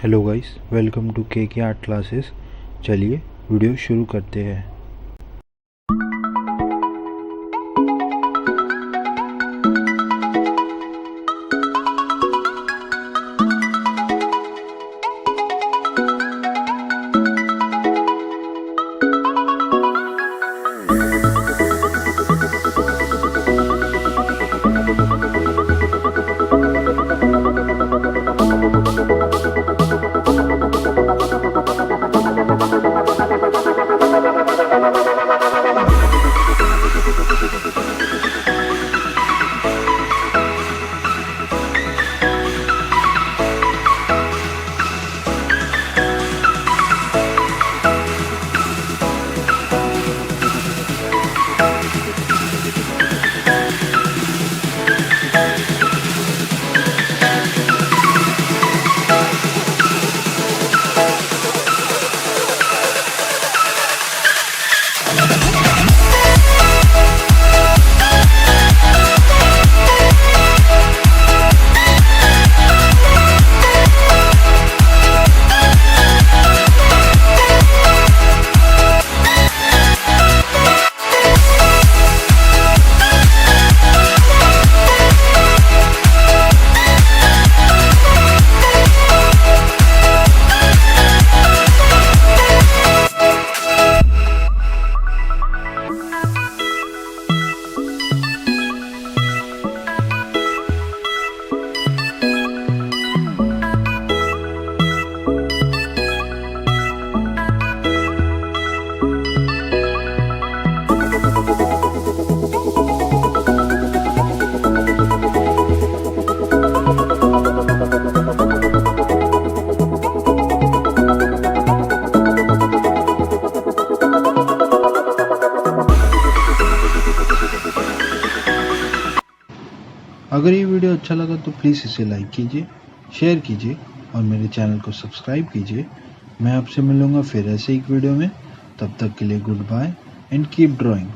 Hello guys, welcome to के art classes. चलिए video शुरू करते हैं। अगर ये वीडियो अच्छा लगा तो प्लीज़ इसे लाइक कीजिए, शेयर कीजिए और मेरे चैनल को सब्सक्राइब कीजिए। मैं आपसे मिलूँगा फिर ऐसे एक वीडियो में। तब तक के लिए goodbye and keep drawing.